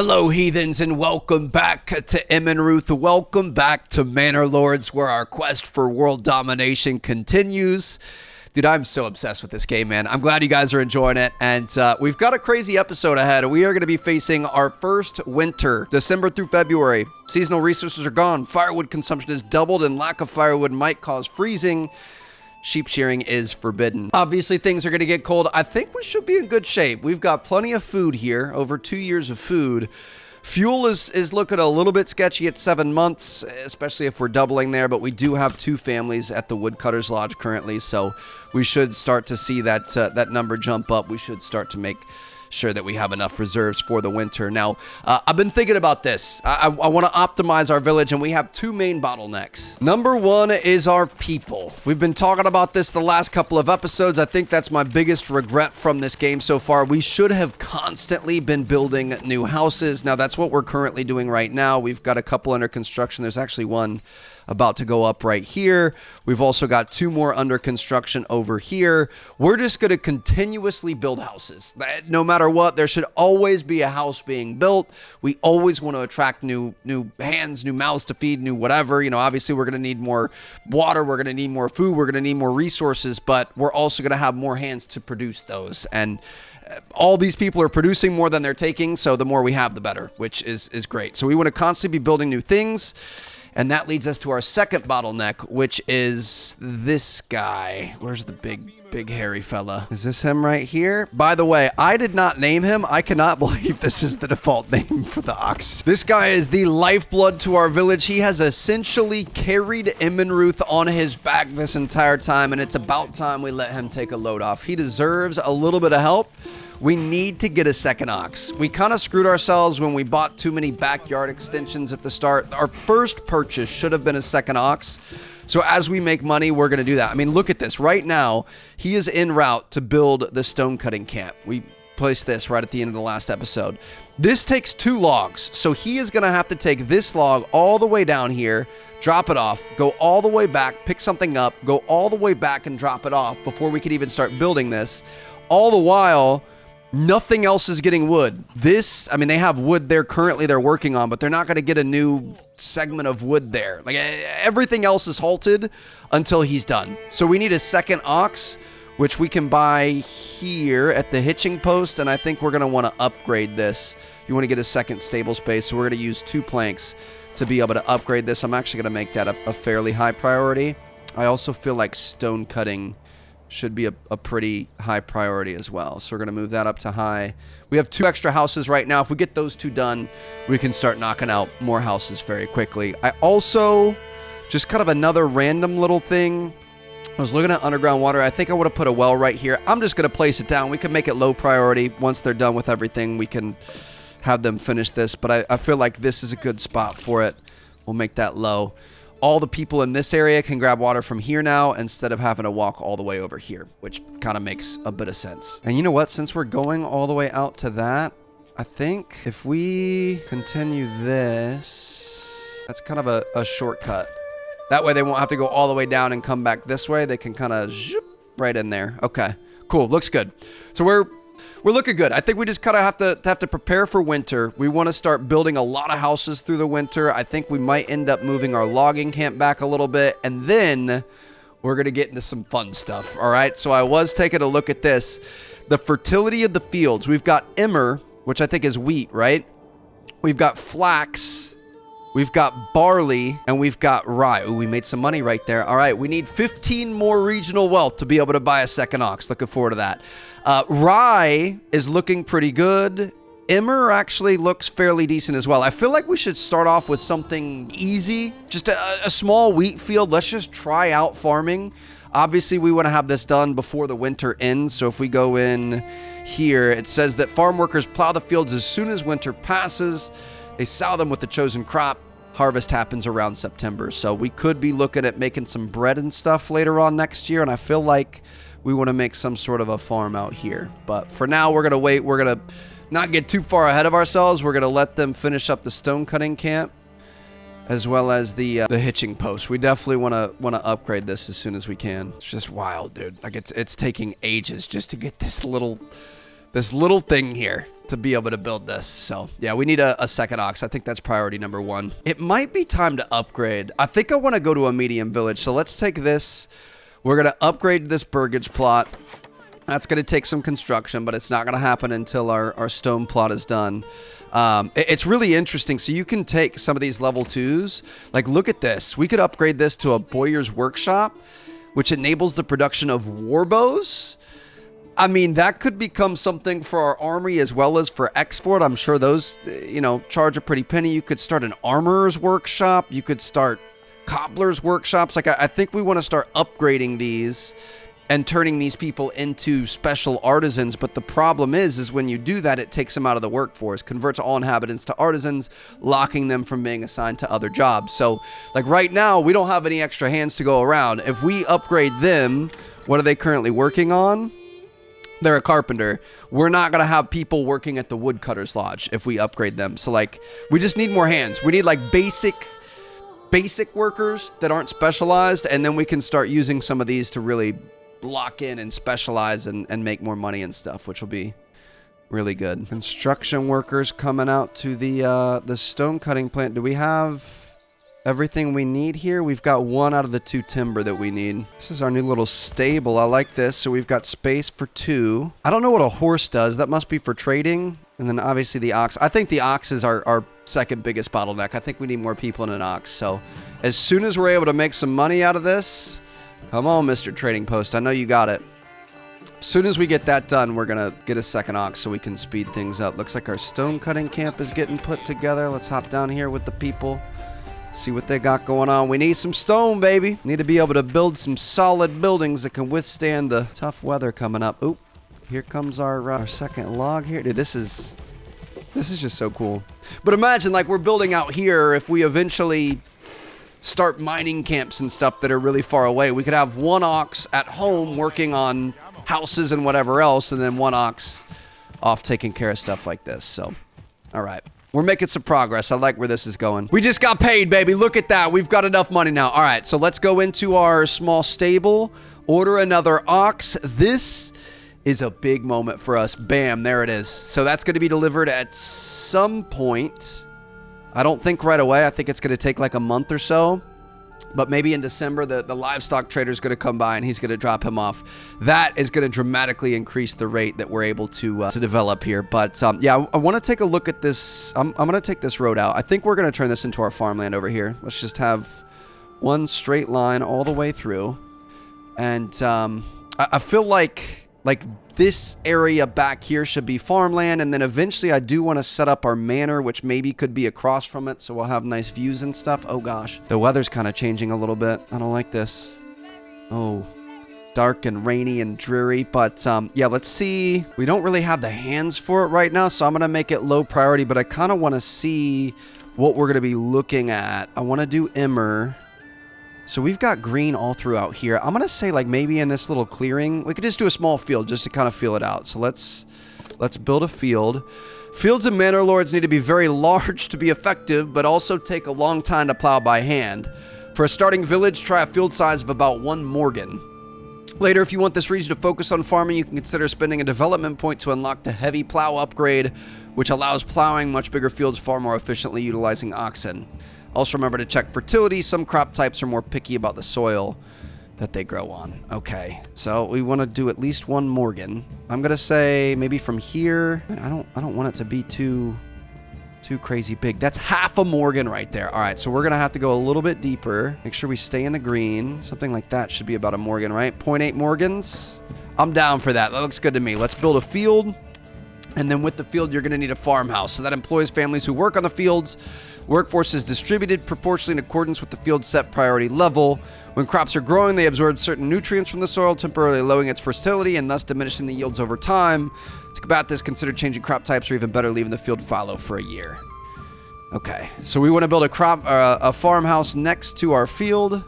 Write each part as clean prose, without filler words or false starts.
Hello, heathens, and welcome back to Em and Ruth. Welcome back to Manor Lords, where our quest for world domination continues. Dude, I'm so obsessed with this game, man. I'm glad you guys are enjoying it, and we've got a crazy episode ahead. We are going to be facing our first winter, December through February. Seasonal resources are gone. Firewood consumption has doubled, and lack of firewood might cause freezing. Sheep shearing is forbidden. Obviously, things are going to get cold. I think we should be in good shape. We've got plenty of food here, over 2 years of food. Fuel is looking a little bit sketchy at 7 months, especially if we're doubling there, but we do have 2 families at the Woodcutter's Lodge currently, so we should start to see that number jump up. We should start to make sure that we have enough reserves for the winter. Now, I've been thinking about this. I want to optimize our village, and we have 2 main bottlenecks. Number 1 is our people. We've been talking about this the last couple of episodes. I think that's my biggest regret from this game so far. We should have constantly been building new houses. Now, that's what we're currently doing right now. We've got a couple under construction. There's actually one about to go up right here. We've also got 2 more under construction over here. We're just going to continuously build houses. No matter what, there should always be a house being built. We always want to attract new hands, new mouths to feed, new whatever. You know, obviously we're going to need more water. We're going to need more food. We're going to need more resources, but we're also going to have more hands to produce those. And all these people are producing more than they're taking, so the more we have, the better, which is great. So we want to constantly be building new things. And that leads us to our second bottleneck, which is this guy. Where's the big hairy fella? Is this him right here? By the way, I did not name him. I cannot believe this is the default name for the ox. This guy is the lifeblood to our village. He has essentially carried Em and Ruth on his back this entire time, and it's about time we let him take a load off. He deserves a little bit of help. We need to get a second ox. We kind of screwed ourselves when we bought too many backyard extensions at the start. Our first purchase should have been a second ox. So as we make money, we're going to do that. I mean, look at this. Right now, he is en route to build the stone cutting camp. We placed this right at the end of the last episode. This takes 2 logs. So he is going to have to take this log all the way down here, drop it off, go all the way back, pick something up, go all the way back and drop it off before we could even start building this. All the while, nothing else is getting wood. This, I mean, they have wood there currently they're working on, but they're not going to get a new segment of wood there. Like, everything else is halted until he's done. So we need a second ox, which we can buy here at the hitching post, and I think we're going to want to upgrade this. You want to get a second stable space, so we're going to use 2 planks to be able to upgrade this. I'm actually going to make that a fairly high priority. I also feel like stone cutting should be a pretty high priority as well. So we're going to move that up to high. We have 2 extra houses right now. If we get those 2 done, we can start knocking out more houses very quickly. I also, just kind of another random little thing, I was looking at underground water. I think I would have put a well right here. I'm just going to place it down. We can make it low priority. Once they're done with everything, we can have them finish this. But I feel like this is a good spot for it. We'll make that low. All the people in this area can grab water from here now instead of having to walk all the way over here, which kind of makes a bit of sense. And you know what? Since we're going all the way out to that, I think if we continue this, that's kind of a shortcut. That way they won't have to go all the way down and come back this way. They can kind of zoop right in there. Okay, cool. Looks good. So we're looking good. I think we just kind of have to prepare for winter. We want to start building a lot of houses through the winter. I think we might end up moving our logging camp back a little bit, and then we're going to get into some fun stuff. All right. So I was taking a look at this. The fertility of the fields. We've got emmer, which I think is wheat, right? We've got flax. We've got barley, and we've got rye. Ooh, we made some money right there. All right, we need 15 more regional wealth to be able to buy a second ox. Looking forward to that. Rye is looking pretty good. Emmer actually looks fairly decent as well. I feel like we should start off with something easy. Just a small wheat field. Let's just try out farming. Obviously, we want to have this done before the winter ends. So if we go in here, it says that farm workers plow the fields as soon as winter passes. They sow them with the chosen crop. Harvest happens around September. So we could be looking at making some bread and stuff later on next year. And I feel like we want to make some sort of a farm out here. But for now, we're going to wait. We're going to not get too far ahead of ourselves. We're going to let them finish up the stone cutting camp as well as the hitching post. We definitely want to upgrade this as soon as we can. It's just wild, dude. Like it's taking ages just to get this little thing here. to be able to build this. So yeah, we need a second ox. I think that's priority number 1. It might be time to upgrade. I think I want to go to a medium village. So let's take this. We're going to upgrade this burgage plot. That's going to take some construction, but it's not going to happen until our stone plot is done. It's really interesting. So you can take some of these level 2s. Like, look at this. We could upgrade this to a bowyer's workshop, which enables the production of war bows. I mean, that could become something for our armory as well as for export. I'm sure those, you know, charge a pretty penny. You could start an armorer's workshop. You could start cobbler's workshops. Like, I think we want to start upgrading these and turning these people into special artisans. But the problem is when you do that, it takes them out of the workforce, converts all inhabitants to artisans, locking them from being assigned to other jobs. So, like, right now, we don't have any extra hands to go around. If we upgrade them, what are they currently working on? They're a carpenter. We're not going to have people working at the woodcutter's lodge if we upgrade them. So, like, we just need more hands. We need, like, basic workers that aren't specialized, and then we can start using some of these to really lock in and specialize and make more money and stuff, which will be really good. Construction workers coming out to the stone cutting plant. Do we have everything we need here? We've got 1 out of the 2 timber that we need. This is our new little stable. I like this. So we've got space for 2. I don't know what a horse does. That must be for trading. And then obviously the ox. I think the ox is our second biggest bottleneck. I think we need more people in an ox. So as soon as we're able to make some money out of this, come on, Mr. Trading Post. I know you got it. As soon as we get that done, we're going to get a second ox so we can speed things up. Looks like our stone cutting camp is getting put together. Let's hop down here with the people. See what they got going on. We need some stone, baby. Need to be able to build some solid buildings that can withstand the tough weather coming up. Oop. Here comes our second log here. Dude, this is just so cool. But imagine, like, we're building out here. If we eventually start mining camps and stuff that are really far away, we could have 1 ox at home working on houses and whatever else, and then 1 ox off taking care of stuff like this. So, all right. We're making some progress. I like where this is going. We just got paid, baby. Look at that. We've got enough money now. All right, so let's go into our small stable, order another ox. This is a big moment for us. Bam, there it is. So that's going to be delivered at some point. I don't think right away. I think it's going to take like a month or so. But maybe in December, the livestock trader is going to come by and he's going to drop him off. That is going to dramatically increase the rate that we're able to develop here. But yeah, I want to take a look at this. I'm going to take this road out. I think we're going to turn this into our farmland over here. Let's just have one straight line all the way through. And I feel like this area back here should be farmland, and then eventually I do want to set up our manor, which maybe could be across from it, so we'll have nice views and stuff. Oh gosh, the weather's kind of changing a little bit. I don't like this. Oh, dark and rainy and dreary. But yeah, let's see. We don't really have the hands for it right now, so I'm gonna make it low priority, but I kind of want to see what we're gonna be looking at. I want to do Emmer. So we've got green all throughout here. I'm going to say, like, maybe in this little clearing, we could just do a small field just to kind of feel it out. So let's build a field. Fields and manor lords need to be very large to be effective, but also take a long time to plow by hand. For a starting village, try a field size of about 1 morgan. Later, if you want this region to focus on farming, you can consider spending a development point to unlock the heavy plow upgrade, which allows plowing much bigger fields far more efficiently utilizing oxen. Also remember to check fertility. Some crop types are more picky about the soil that they grow on. Okay, so we want to do at least 1 morgan. I'm gonna say maybe from here. I don't want it to be too crazy big. That's half a morgan right there. All right, so we're gonna have to go a little bit deeper. Make sure we stay in the green. Something like that should be about a morgan, right? 0.8 morgans. I'm down for that. That looks good to me. Let's build a field. And then with the field, you're going to need a farmhouse. So that employs families who work on the fields. Workforce is distributed proportionally in accordance with the field's set priority level. When crops are growing, they absorb certain nutrients from the soil, temporarily lowering its fertility and thus diminishing the yields over time. To combat this, consider changing crop types or even better, leaving the field fallow for a year. Okay, so we want to build a farmhouse next to our field.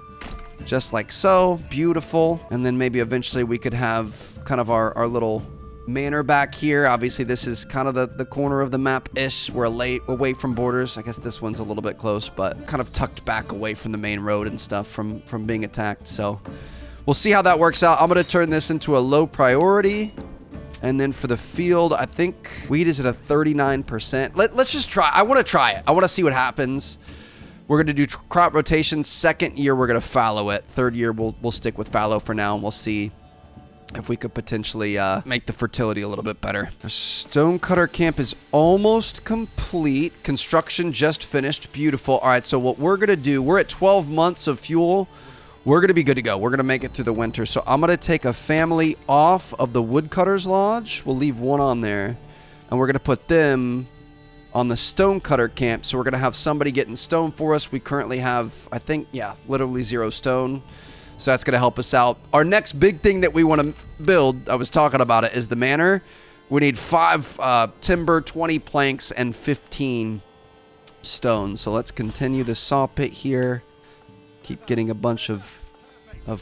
Just like so. Beautiful. And then maybe eventually we could have kind of our little manor back here. Obviously this is kind of the corner of the map-ish. We're away from borders. I guess this one's a little bit close, but kind of tucked back away from the main road and stuff from being attacked. So we'll see how that works out. I'm going to turn this into a low priority. And then for the field, I think wheat is at a 39%. Let's just try. I want to try it. I want to see what happens. We're going to do crop rotation. Second year, we're going to fallow it. Third year, we'll stick with fallow for now, and we'll see if we could potentially make the fertility a little bit better. Our stonecutter camp is almost complete. Construction just finished. Beautiful. All right, so what we're going to do, we're at 12 months of fuel. We're going to be good to go. We're going to make it through the winter. So I'm going to take a family off of the woodcutter's lodge. We'll leave one on there. And we're going to put them on the stonecutter camp. So we're going to have somebody getting stone for us. We currently have, I think, yeah, literally 0 stone. So that's going to help us out. Our next big thing that we want to build, I was talking about it, is the manor. We need 5 timber, 20 planks, and 15 stone. So let's continue the saw pit here. Keep getting a bunch of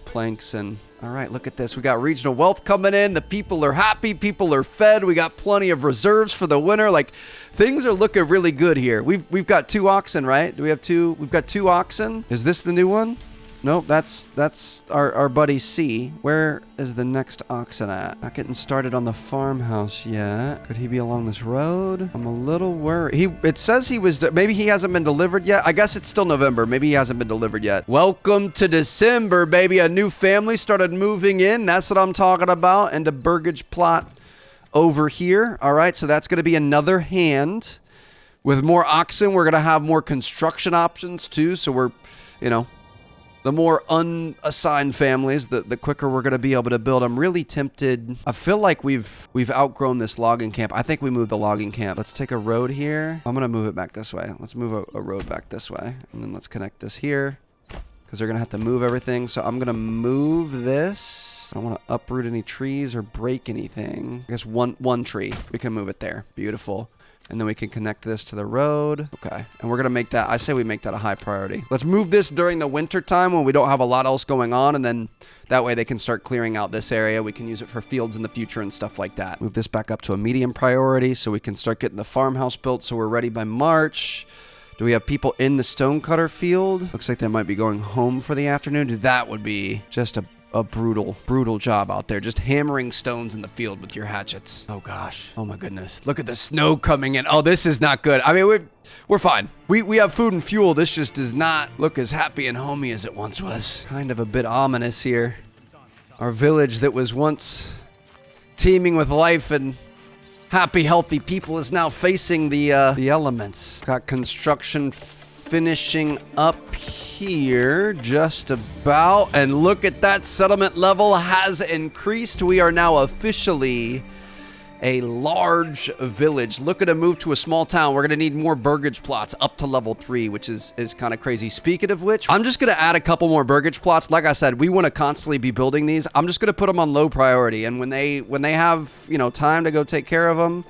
planks. And all right, look at this. We got regional wealth coming in. The people are happy. People are fed. We got plenty of reserves for the winter. Like, things are looking really good here. We've got 2 oxen, right? Do we have 2? We've got 2 oxen. Is this the new one? Nope, that's our buddy C. Where is the next oxen at? Not getting started on the farmhouse yet. Could he be along this road? I'm a little worried. It says he was, maybe he hasn't been delivered yet. I guess it's still November. Maybe he hasn't been delivered yet. Welcome to December, baby. A new family started moving in. That's what I'm talking about. And the burgage plot over here. All right, so that's going to be another hand. With more oxen, we're going to have more construction options too. So we're, you know, the more unassigned families, the quicker we're going to be able to build. I'm really tempted. I feel like we've outgrown this logging camp. I think we moved the logging camp. Let's take a road here. I'm going to move it back this way. Let's move a road back this way. And then let's connect this here because they're going to have to move everything. So I'm going to move this. I don't want to uproot any trees or break anything. I guess one tree. We can move it there. Beautiful. And then we can connect this to the road. Okay. And we're going to make that, I say we make that a high priority. Let's move this during the winter time when we don't have a lot else going on. And then that way they can start clearing out this area. We can use it for fields in the future and stuff like that. Move this back up to a medium priority so we can start getting the farmhouse built so we're ready by March. Do we have people in the stonecutter field? Looks like they might be going home for the afternoon. Dude, that would be just a brutal job out there, just hammering stones in the field with your hatchets. Oh gosh, oh my goodness, look at the snow coming in. Oh, this is not good. I mean, we're fine. We have food and fuel. This just does not look as happy and homey as it once was. Kind of a bit ominous here. Our village that was once teeming with life and happy, healthy people is now facing the elements. Got construction finishing up here just about, and look at that, settlement level has increased. We are now officially a large village. Looking to move to a small town. We're going to need more burgage plots up to level 3, which is kind of crazy. Speaking of which, I'm just going to add a couple more burgage plots. Like I said, we want to constantly be building these. I'm just going to put them on low priority, and when they have, you know, time to go take care of them,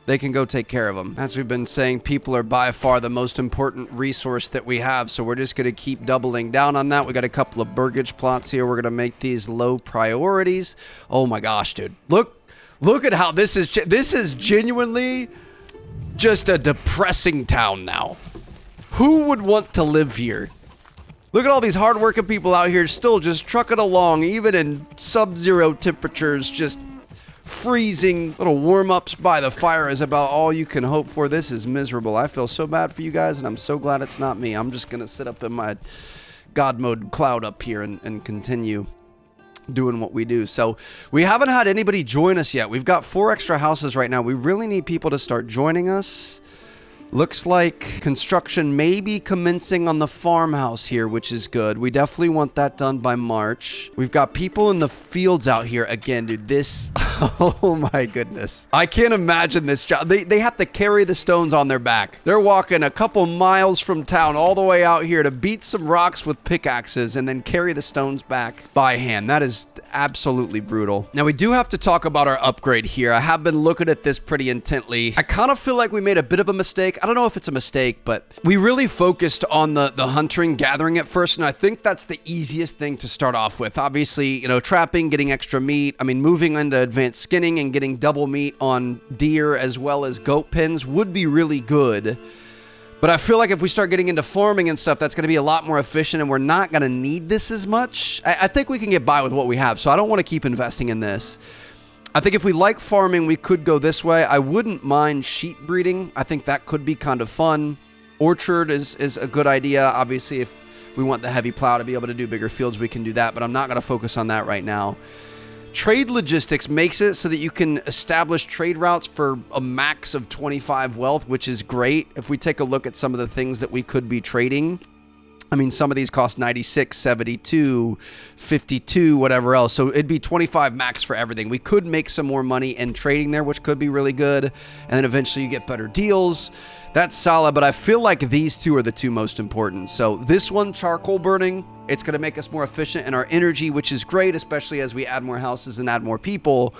they can go take care of them. As we've been saying, people are by far the most important resource that we have, so we're just going to keep doubling down on that. We got a couple of burgage plots here. We're going to make these low priorities. Oh my gosh, dude. Look at how this is genuinely just a depressing town now. Who would want to live here? Look at all these hardworking people out here still just trucking along, even in sub-zero temperatures, just freezing. Little warm-ups by the fire is about all you can hope for. This is miserable. I feel so bad for you guys, and I'm so glad it's not me. I'm just going to sit up in my God mode cloud up here and continue doing what we do. So we haven't had anybody join us yet. We've got 4 extra houses right now. We really need people to start joining us. Looks like construction may be commencing on the farmhouse here, which is good. We definitely want that done by March. We've got people in the fields out here. Again, dude, this... Oh my goodness. I can't imagine this job. They have to carry the stones on their back. They're walking a couple miles from town all the way out here to beat some rocks with pickaxes and then carry the stones back by hand. That is absolutely brutal. Now, we do have to talk about our upgrade here. I have been looking at this pretty intently. I kind of feel like we made a bit of a mistake. I don't know if it's a mistake, but we really focused on the hunting, gathering at first, and I think that's the easiest thing to start off with. Obviously, you know, trapping, getting extra meat. I mean, moving into advanced skinning and getting double meat on deer as well as goat pens would be really good. But I feel like if we start getting into farming and stuff, that's going to be a lot more efficient, and we're not going to need this as much. I think we can get by with what we have, so I don't want to keep investing in this. I think if we like farming, we could go this way. I wouldn't mind sheep breeding. I think that could be kind of fun. Orchard is a good idea. Obviously, if we want the heavy plow to be able to do bigger fields, we can do that, but I'm not going to focus on that right now. Trade logistics makes it so that you can establish trade routes for a max of 25 wealth, which is great. If we take a look at some of the things that we could be trading, I mean, some of these cost 96, 72, 52, whatever else. So it'd be 25 max for everything. We could make some more money in trading there, which could be really good. And then eventually you get better deals. That's solid, but I feel like these two are the two most important. So this one, charcoal burning, it's going to make us more efficient in our energy, which is great, especially as we add more houses and add more people.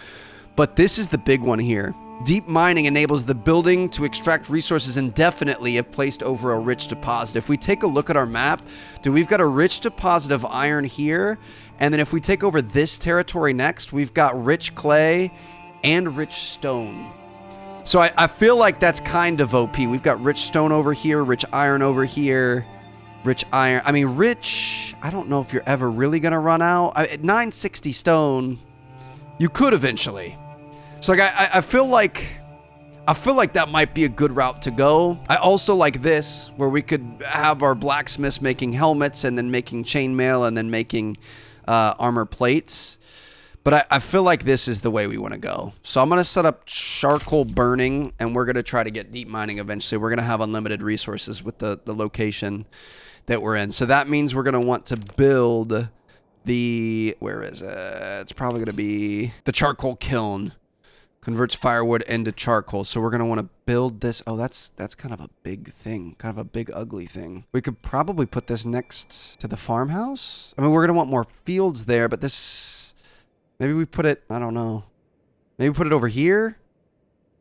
But this is the big one here. Deep mining enables the building to extract resources indefinitely if placed over a rich deposit. If we take a look at our map, we've got a rich deposit of iron here. And then if we take over this territory next, we've got rich clay and rich stone. So I feel like that's kind of OP. We've got rich stone over here, rich iron over here, rich iron. I mean, rich, I don't know if you're ever really going to run out. At 960 stone, you could eventually. So like I feel like that might be a good route to go. I also like this, where we could have our blacksmiths making helmets and then making chainmail and then making armor plates. But I feel like this is the way we want to go. So I'm going to set up charcoal burning, and we're going to try to get deep mining eventually. We're going to have unlimited resources with the location that we're in. So that means we're going to want to build the, where is it? It's probably going to be the charcoal kiln. Converts firewood into charcoal. So we're going to want to build this. Oh, that's kind of a big thing. Kind of a big, ugly thing. We could probably put this next to the farmhouse. I mean, we're going to want more fields there, but this... Maybe we put it... I don't know. Maybe put it over here?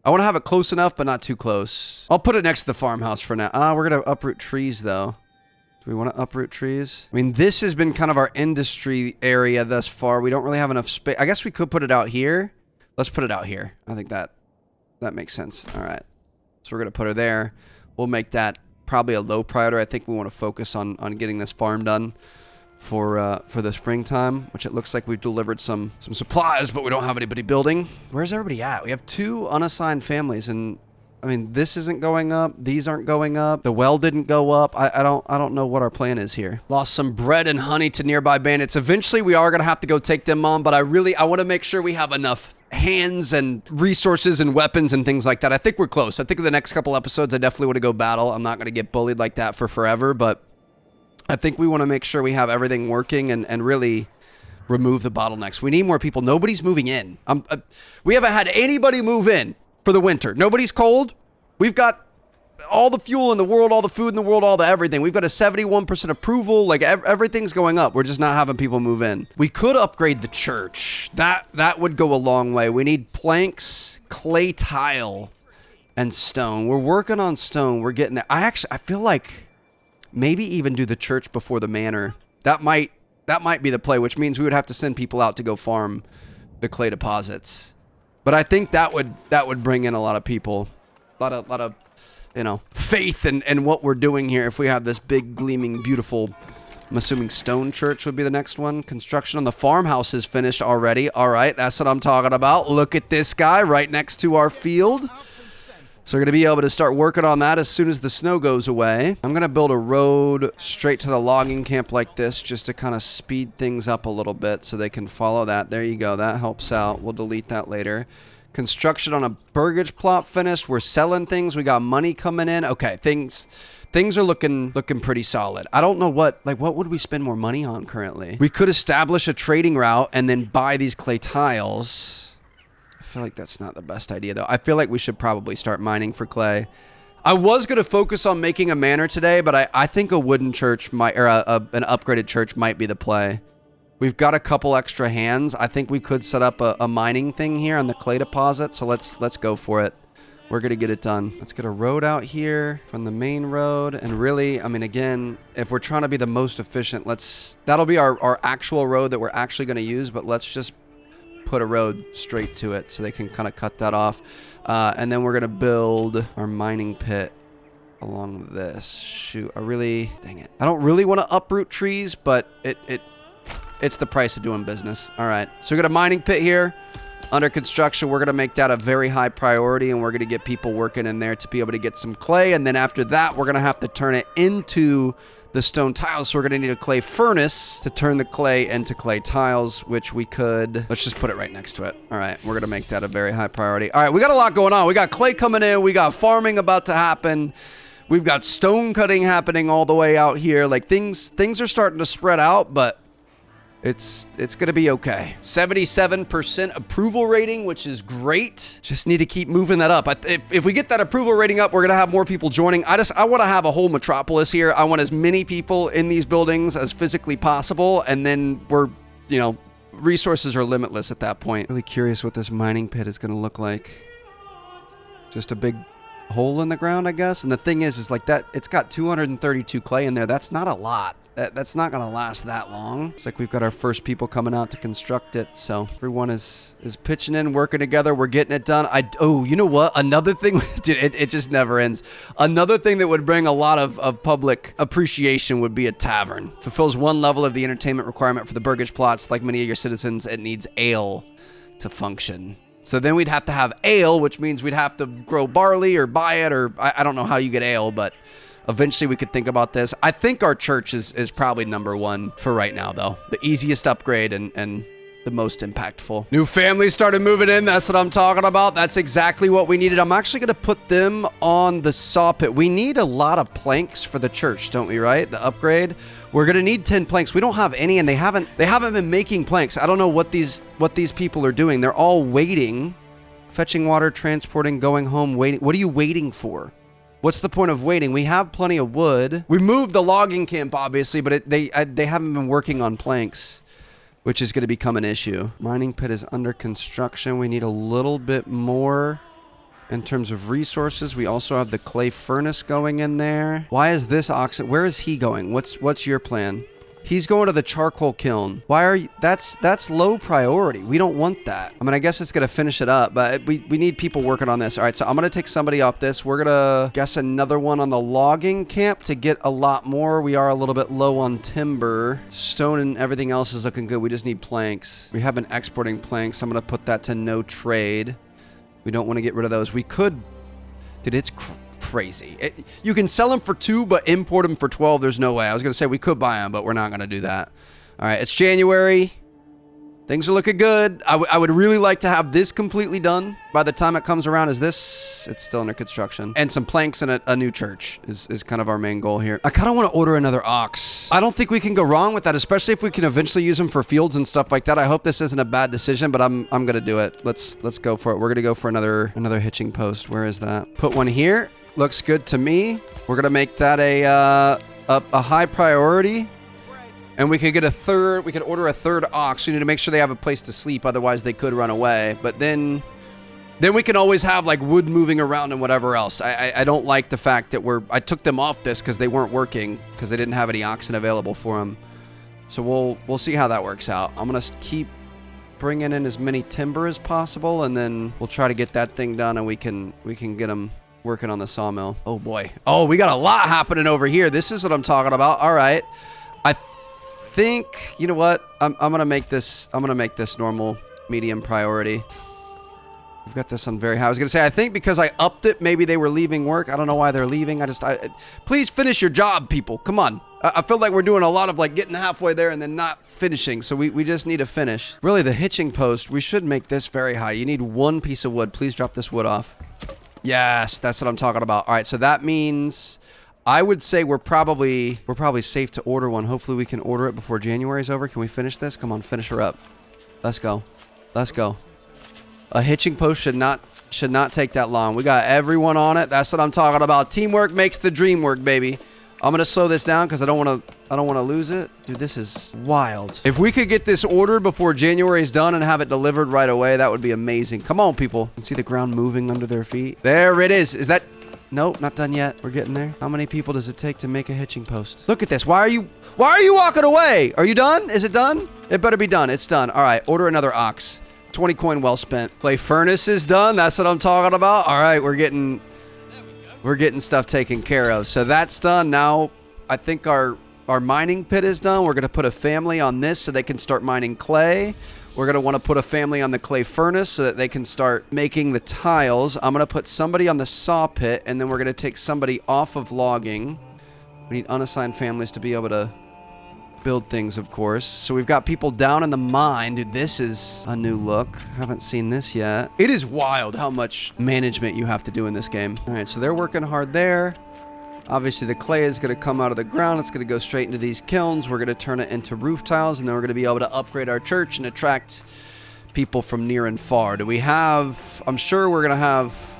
I want to have it close enough, but not too close. I'll put it next to the farmhouse for now. We're going to uproot trees, though. Do we want to uproot trees? I mean, this has been kind of our industry area thus far. We don't really have enough space. I guess we could put it out here. Let's put it out here. I think that makes sense. All right. So we're going to put her there. We'll make that probably a low priority. I think we want to focus on getting this farm done for the springtime, which it looks like we've delivered some supplies, but we don't have anybody building. Where's everybody at? We have 2 unassigned families, and I mean, this isn't going up. These aren't going up. The well didn't go up. I don't know what our plan is here. Lost some bread and honey to nearby bandits. Eventually, we are going to have to go take them on, but I want to make sure we have enough hands and resources and weapons and things like that. I think we're close. I think in the next couple episodes, I definitely want to go battle. I'm not going to get bullied like that for forever, but I think we want to make sure we have everything working and really remove the bottlenecks. We need more people. Nobody's moving in. We haven't had anybody move in for the winter. Nobody's cold. We've got all the fuel in the world, all the food in the world, all the everything. We've got a 71% approval. Like everything's going up. We're just not having people move in. We could upgrade the church. That would go a long way. We need planks, clay tile, and stone. We're working on stone. We're getting there. I feel like maybe even do the church before the manor. That might be the play, which means we would have to send people out to go farm the clay deposits. But I think that would bring in a lot of people, a lot of faith in what we're doing here. If we have this big, gleaming, beautiful, I'm assuming stone church would be the next one. Construction on the farmhouse is finished already. All right, that's what I'm talking about. Look at this guy right next to our field. So we're going to be able to start working on that as soon as the snow goes away. I'm going to build a road straight to the logging camp like this just to kind of speed things up a little bit so they can follow that. There you go. That helps out. We'll delete that later. Construction on a burgage plot finished. We're selling things. We got money coming in. Okay, things are looking pretty solid. I don't know what would we spend more money on currently? We could establish a trading route and then buy these clay tiles. I feel like that's not the best idea, though. I feel like we should probably start mining for clay. I was going to focus on making a manor today, but I think a wooden church an upgraded church might be the play. We've got a couple extra hands. I think we could set up a mining thing here on the clay deposit, so let's go for it. We're going to get it done. Let's get a road out here from the main road. And really, I mean, again, if we're trying to be the most efficient, that'll be our actual road that we're actually going to use, but let's just put a road straight to it so they can kind of cut that off. And then we're going to build our mining pit along this. Shoot, dang it. I don't really want to uproot trees, but it's the price of doing business. All right, so we got a mining pit here. under construction. We're going to make that a very high priority, and we're going to get people working in there to be able to get some clay. And then after that, we're going to have to turn it into the stone tiles. So we're going to need a clay furnace to turn the clay into clay tiles, which we could, let's just put it right next to it. All right, we're going to make that a very high priority. All right, we got a lot going on. We got clay coming in. We got farming about to happen. We've got stone cutting happening all the way out here. Like things are starting to spread out, but it's going to be okay. 77% approval rating, which is great. Just need to keep moving that up. If we get that approval rating up, we're going to have more people joining. I want to have a whole metropolis here. I want as many people in these buildings as physically possible. And then we're, resources are limitless at that point. Really curious what this mining pit is going to look like. Just a big hole in the ground, I guess. And the thing is like that, it's got 232 clay in there. That's not a lot. That's not going to last that long. It's like we've got our first people coming out to construct it. So everyone is pitching in, working together. We're getting it done. Oh, you know what? Another thing, dude, it just never ends. Another thing that would bring a lot of public appreciation would be a tavern. Fulfills one level of the entertainment requirement for the burgage plots. Like many of your citizens, it needs ale to function. So then we'd have to have ale, which means we'd have to grow barley or buy it, or I don't know how you get ale, but eventually we could think about this. I think our church is probably number one for right now, though. The easiest upgrade and the most impactful. New families started moving in. That's what I'm talking about. That's exactly what we needed. I'm actually going to put them on the saw pit. We need a lot of planks for the church, don't we, right? The upgrade. We're going to need 10 planks. We don't have any, and they haven't been making planks. I don't know what these people are doing. They're all waiting, fetching water, transporting, going home, waiting. What are you waiting for? What's the point of waiting? We have plenty of wood. We moved the logging camp, obviously, but they haven't been working on planks, which is going to become an issue. Mining pit is under construction. We need a little bit more in terms of resources. We also have the clay furnace going in there. Why is this oxen? Where is he going? What's your plan? He's going to the charcoal kiln. Why are you? That's low priority. We don't want that. I mean, I guess it's going to finish it up, but we need people working on this. All right, so I'm going to take somebody off this. We're going to guess another one on the logging camp to get a lot more. We are a little bit low on timber. Stone and everything else is looking good. We just need planks. We have been exporting planks. I'm going to put that to no trade. We don't want to get rid of those. We could... Dude, it's crazy. You can sell them for 2, but import them for 12. There's no way. I was going to say we could buy them, but we're not going to do that. All right, it's January. Things are looking good. I would really like to have this completely done by the time it comes around. It's still under construction. And some planks and a new church is kind of our main goal here. I kind of want to order another ox. I don't think we can go wrong with that, especially if we can eventually use them for fields and stuff like that. I hope this isn't a bad decision, but I'm going to do it. Let's go for it. We're going to go for another hitching post. Where is that? Put one here. Looks good to me. We're going to make that a high priority. And we could get we could order a third ox. We need to make sure they have a place to sleep, otherwise they could run away. But then we can always have like wood moving around and whatever else. I don't like the fact that I took them off this because they weren't working, because they didn't have any oxen available for them. So we'll see how that works out. I'm gonna keep bringing in as many timber as possible, and then we'll try to get that thing done, and we can get them working on the sawmill. Oh boy. Oh, we got a lot happening over here. This is what I'm talking about. All right. I think, you know what? I'm gonna make this normal, medium priority. We've got this on very high. I was gonna say, I think because I upped it, maybe they were leaving work. I don't know why they're leaving. Please finish your job, people. Come on. I feel like we're doing a lot of like getting halfway there and then not finishing. So we just need to finish. Really, the hitching post, we should make this very high. You need one piece of wood. Please drop this wood off. Yes, that's what I'm talking about. All right, so that means I would say we're probably safe to order one. Hopefully we can order it before January's over. Can we finish this? Come on, finish her up. Let's go. Let's go. A hitching post should not take that long. We got everyone on it. That's what I'm talking about. Teamwork makes the dream work, baby. I'm gonna slow this down because I don't want to lose it. Dude, this is wild. If we could get this ordered before January's done and have it delivered right away, that would be amazing. Come on, people. You can see the ground moving under their feet. There it is. Is that... Nope, not done yet. We're getting there. How many people does it take to make a hitching post? Look at this. Why are you walking away? Are you done? Is it done? It better be done. It's done. All right, order another ox. 20 coin well spent. Clay furnace is done. That's what I'm talking about. All right, we're getting stuff taken care of. So that's done. Now I think our mining pit is done. We're going to put a family on this so they can start mining clay. We're going to want to put a family on the clay furnace so that they can start making the tiles. I'm going to put somebody on the saw pit, and then we're going to take somebody off of logging. We need unassigned families to be able to build things, of course. So we've got people down in the mine. Dude, this is a new look. Haven't seen this yet. It is wild how much management you have to do in this game. All right, so they're working hard there. Obviously, the clay is going to come out of the ground. It's going to go straight into these kilns. We're going to turn it into roof tiles, and then we're going to be able to upgrade our church and attract people from near and far. Do we have... I'm sure we're going to have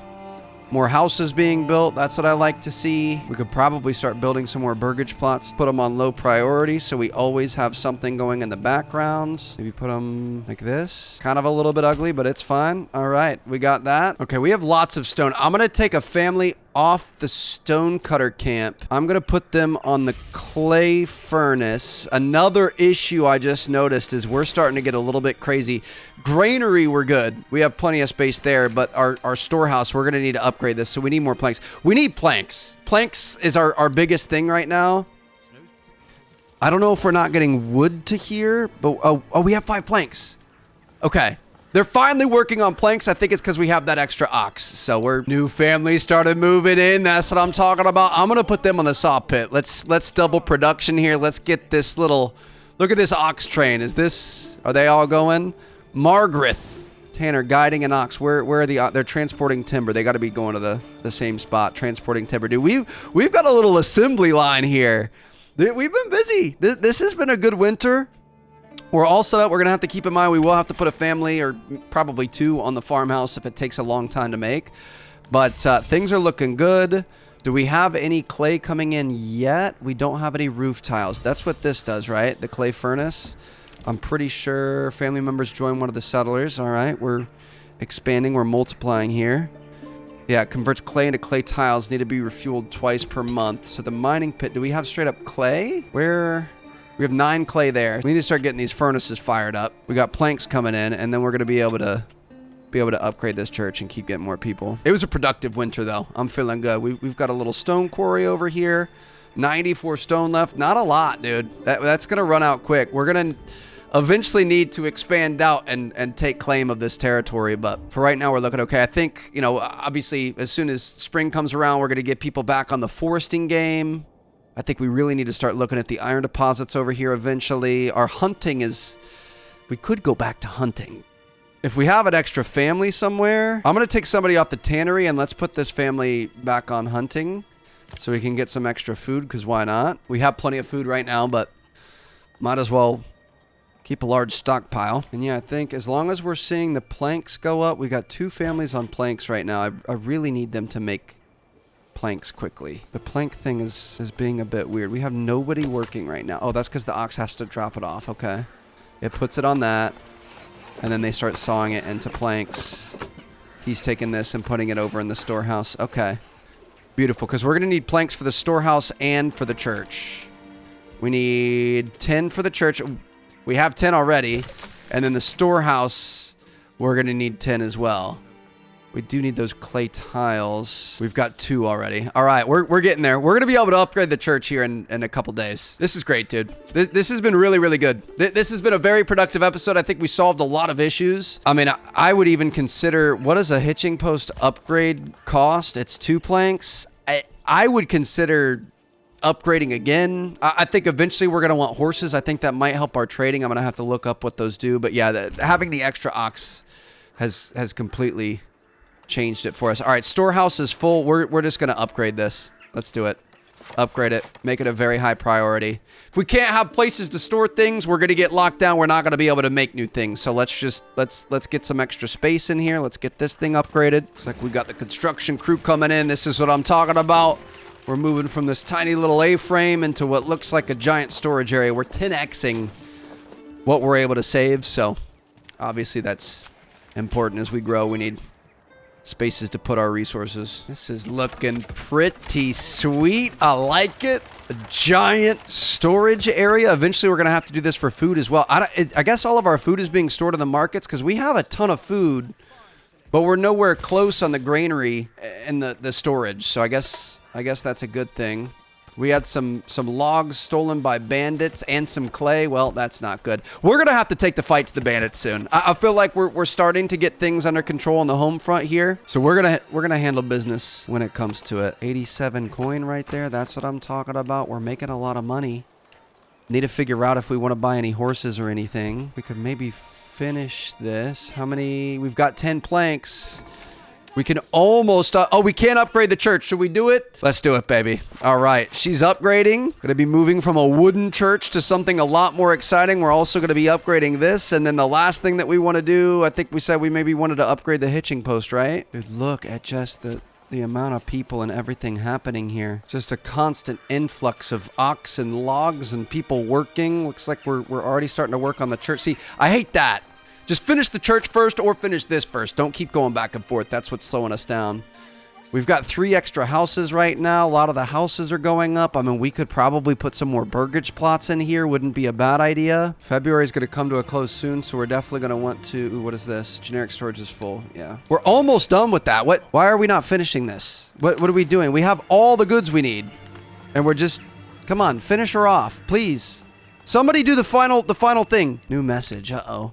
more houses being built. That's what I like to see. We could probably start building some more burgage plots, put them on low priority so we always have something going in the background. Maybe put them like this. Kind of a little bit ugly, but it's fine. All right, we got that. Okay, we have lots of stone. I'm going to take a family off the stone cutter camp. I'm going to put them on the clay furnace. Another issue I just noticed is we're starting to get a little bit crazy. Granary, we're good. We have plenty of space there, but our storehouse, we're going to need to upgrade this, so we need more planks. We need planks. Planks is our biggest thing right now. I don't know if we're not getting wood to here, but oh, we have 5 planks. Okay. They're finally working on planks. I think it's because we have that extra ox. So we're new family started moving in. That's what I'm talking about. I'm going to put them on the saw pit. Let's double production here. Let's get this little... Look at this ox train. Are they all going? Margaret. Tanner guiding an ox. Where are the... They're transporting timber. They got to be going to the same spot. Transporting timber. Dude, we've got a little assembly line here. We've been busy. This has been a good winter. We're all set up. We're going to have to keep in mind we will have to put a family or probably 2 on the farmhouse if it takes a long time to make. But things are looking good. Do we have any clay coming in yet? We don't have any roof tiles. That's what this does, right? The clay furnace. I'm pretty sure family members join one of the settlers. All right. We're expanding. We're multiplying here. Yeah, it converts clay into clay tiles. Need to be refueled twice per month. So the mining pit, do we have straight up clay? Where... We have 9 clay there. We need to start getting these furnaces fired up. We got planks coming in, and then we're going to be able to upgrade this church and keep getting more people. It was a productive winter, though. I'm feeling good. We've got a little stone quarry over here. 94 stone left. Not a lot, dude. That's going to run out quick. We're going to eventually need to expand out and take claim of this territory, but for right now, we're looking okay. I think, you know, obviously, as soon as spring comes around, we're going to get people back on the foresting game. I think we really need to start looking at the iron deposits over here eventually. Our hunting is... We could go back to hunting. If we have an extra family somewhere, I'm going to take somebody off the tannery and let's put this family back on hunting so we can get some extra food, because why not? We have plenty of food right now, but might as well keep a large stockpile. And yeah, I think as long as we're seeing the planks go up, we got 2 families on planks right now. I really need them to make planks quickly. The plank thing is being a bit weird. We have nobody working right now. Oh, that's because the ox has to drop it off. Okay. It puts it on that, and then they start sawing it into planks. He's taking this and putting it over in the storehouse. Okay. Beautiful, because we're going to need planks for the storehouse and for the church. We need 10 for the church. We have 10 already. And then the storehouse, we're going to need 10 as well. We do need those clay tiles. We've got 2 already. All right, we're getting there. We're going to be able to upgrade the church here in a couple days. This is great, dude. This has been really, really good. This has been a very productive episode. I think we solved a lot of issues. I mean, I would even consider, what does a hitching post upgrade cost? It's 2 planks. I would consider upgrading again. I think eventually we're going to want horses. I think that might help our trading. I'm going to have to look up what those do. But yeah, having the extra ox has completely changed it for us. All right, storehouse is full. We're just going to upgrade this. Let's do it. Upgrade it. Make it a very high priority. If we can't have places to store things, we're going to get locked down. We're not going to be able to make new things. So let's get some extra space in here. Let's get this thing upgraded. Looks like we got the construction crew coming in. This is what I'm talking about. We're moving from this tiny little A-frame into what looks like a giant storage area. We're 10xing what we're able to save. So obviously that's important as we grow. We need spaces to put our resources. This is looking pretty sweet. I like it. A giant storage area. Eventually, we're going to have to do this for food as well. I guess all of our food is being stored in the markets because we have a ton of food, but we're nowhere close on the granary and the storage. So I guess that's a good thing. We had some logs stolen by bandits and some clay. Well, that's not good. We're gonna have to take the fight to the bandits soon. I feel like we're starting to get things under control on the home front here. So we're gonna handle business when it comes to it. 87 coin right there. That's what I'm talking about. We're making a lot of money. Need to figure out if we want to buy any horses or anything. We could maybe finish this. How many? We've got 10 planks. We can almost... oh, we can't upgrade the church. Should we do it? Let's do it, baby. All right. She's upgrading. Going to be moving from a wooden church to something a lot more exciting. We're also going to be upgrading this. And then the last thing that we want to do, I think we said we maybe wanted to upgrade the hitching post, right? Dude, look at just the amount of people and everything happening here. Just a constant influx of ox and logs and people working. Looks like we're already starting to work on the church. See, I hate that. Just finish the church first or finish this first. Don't keep going back and forth. That's what's slowing us down. We've got 3 extra houses right now. A lot of the houses are going up. I mean, we could probably put some more burgage plots in here. Wouldn't be a bad idea. February is going to come to a close soon, so we're definitely going to want to... Ooh, what is this? Generic storage is full. Yeah. We're almost done with that. Why are we not finishing this? What are we doing? We have all the goods we need. And we're just... Come on, finish her off, please. Somebody do the final thing. New message. Uh-oh.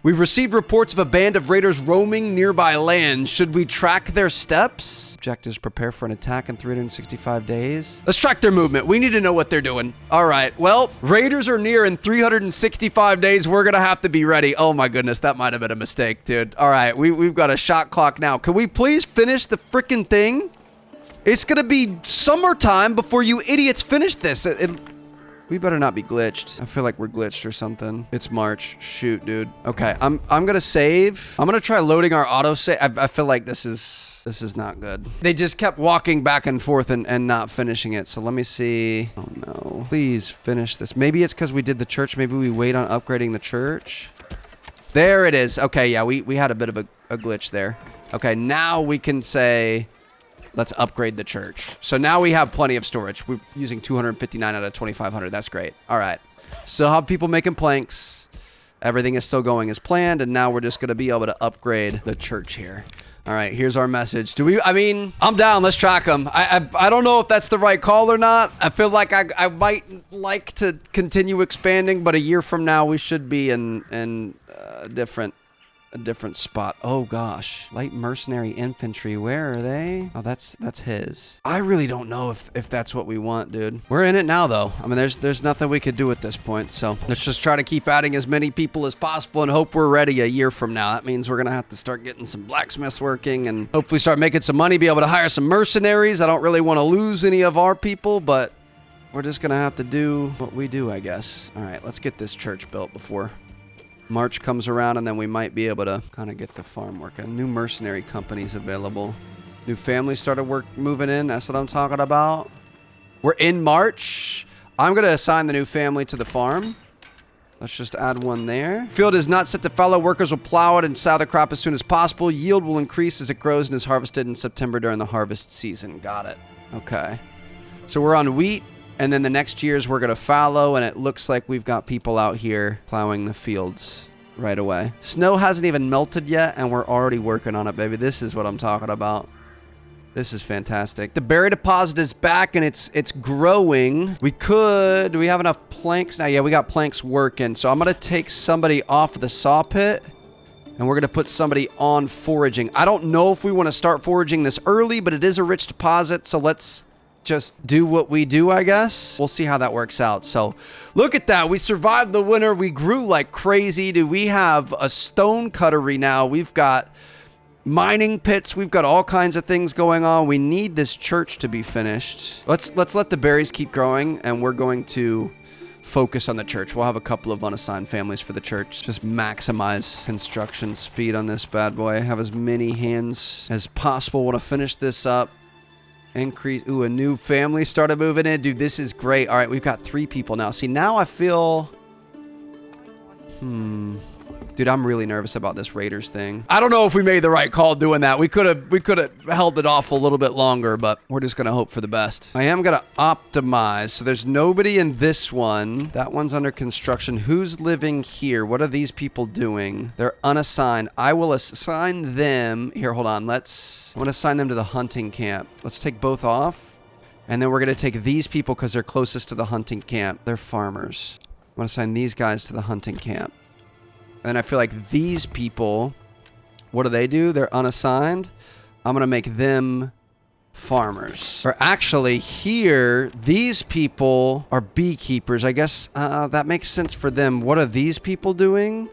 We've received reports of a band of raiders roaming nearby lands. Should we track their steps? Objectives: prepare for an attack in 365 days. Let's track their movement. We need to know what they're doing. All right. Well, raiders are near in 365 days. We're going to have to be ready. Oh my goodness. That might have been a mistake, dude. All right. We've got a shot clock now. Can we please finish the freaking thing? It's going to be summertime before you idiots finish this. We better not be glitched. I feel like we're glitched or something. It's March. Shoot, dude. Okay, I'm gonna save. I'm gonna try loading our autosave. I feel like this is not good. They just kept walking back and forth and not finishing it. So let me see. Oh no. Please finish this. Maybe it's because we did the church. Maybe we wait on upgrading the church. There it is. Okay, yeah, we had a bit of a glitch there. Okay, now we can say... Let's upgrade the church. So now we have plenty of storage. We're using 259 out of 2,500. That's great. All right. Still have people making planks. Everything is still going as planned. And now we're just going to be able to upgrade the church here. All right. Here's our message. I mean, I'm down. Let's track them. I don't know if that's the right call or not. I feel like I might like to continue expanding. But a year from now, we should be in a different spot. Oh gosh, light mercenary infantry, where are they? Oh, that's his. I really don't know if that's what we want, dude. We're in it now though. I mean, there's nothing we could do at this point, so let's just try to keep adding as many people as possible and hope we're ready a year from now. That means we're gonna have to start getting some blacksmiths working and hopefully start making some money, be able to hire some mercenaries. I don't really want to lose any of our people, but we're just gonna have to do what we do, I guess. All right, let's get this church built before March comes around, and then we might be able to kind of get the farm working. New mercenary companies available. New families started moving in. That's what I'm talking about. We're in March. I'm going to assign the new family to the farm. Let's just add one there. Field is not set to fallow. Workers will plow it and sow the crop as soon as possible. Yield will increase as it grows and is harvested in September during the harvest season. Got it. Okay. So we're on wheat. And then the next years we're going to fallow, and it looks like we've got people out here plowing the fields right away. Snow hasn't even melted yet, and we're already working on it, baby. This is what I'm talking about. This is fantastic. The berry deposit is back, and it's growing. Do we have enough planks now? Yeah, we got planks working. So I'm going to take somebody off the saw pit, and we're going to put somebody on foraging. I don't know if we want to start foraging this early, but it is a rich deposit, so let's just do what we do, I guess. We'll see how that works out. So look at that. We survived the winter. We grew like crazy. Dude, we have a stone cuttery now. We've got mining pits. We've got all kinds of things going on. We need this church to be finished. Let's let the berries keep growing, and we're going to focus on the church. We'll have a couple of unassigned families for the church. Just maximize construction speed on this bad boy. Have as many hands as possible. Want to finish this up. Increase. Ooh, a new family started moving in. Dude, this is great. All right, we've got 3 people now. See, now I feel... Dude, I'm really nervous about this Raiders thing. I don't know if we made the right call doing that. We could have held it off a little bit longer, but we're just gonna hope for the best. I am gonna optimize. So there's nobody in this one. That one's under construction. Who's living here? What are these people doing? They're unassigned. I will assign them. Here, hold on. I want to assign them to the hunting camp. Let's take both off. And then we're going to take these people because they're closest to the hunting camp. They're farmers. I'm going to assign these guys to the hunting camp. And I feel like these people, what do? They're unassigned. I'm going to make them farmers. Or actually here, these people are beekeepers. I guess that makes sense for them. What are these people doing?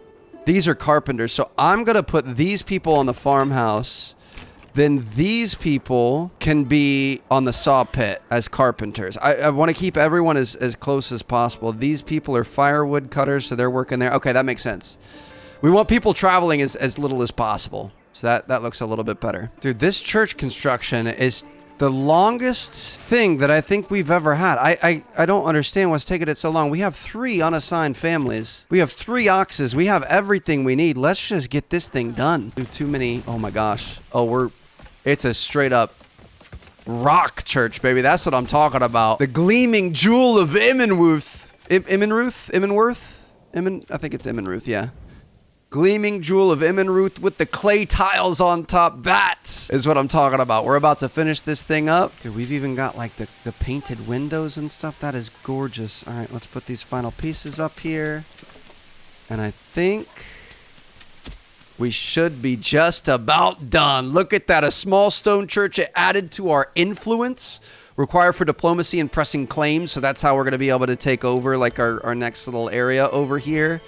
These are carpenters. So I'm going to put these people on the farmhouse. Then these people can be on the saw pit as carpenters. I want to keep everyone as close as possible. These people are firewood cutters, so they're working there. Okay, that makes sense. We want people traveling as little as possible. So that looks a little bit better. Dude, this church construction is the longest thing that I think we've ever had. I don't understand what's taking it so long. We have 3 unassigned families. We have 3 oxes. We have everything we need. Let's just get this thing done. Too many. Oh my gosh. Oh, it's a straight up rock church, baby. That's what I'm talking about. The gleaming jewel of Immenruth. Immenworth? I think it's Immenruth, yeah. Gleaming jewel of Immenruth with the clay tiles on top. That is what I'm talking about. We're about to finish this thing up. Dude, we've even got like the painted windows and stuff. That is gorgeous. All right, let's put these final pieces up here. And I think we should be just about done. Look at that. A small stone church added to our influence. Required for diplomacy and pressing claims. So that's how we're going to be able to take over like our next little area over here.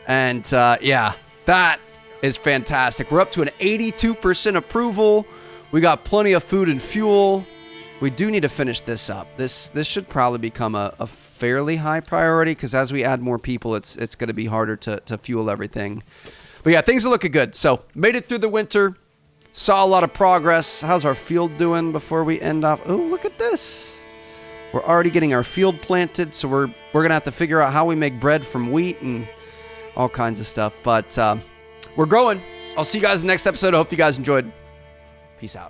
And yeah, that is fantastic. We're up to an 82% approval. We got plenty of food and fuel. We do need to finish this up. This should probably become a fairly high priority because as we add more people, it's going to be harder to fuel everything. But yeah, things are looking good. So made it through the winter. Saw a lot of progress. How's our field doing before we end off? Oh, look at this. We're already getting our field planted. So we're going to have to figure out how we make bread from wheat and all kinds of stuff. But we're growing. I'll see you guys in the next episode. I hope you guys enjoyed. Peace out.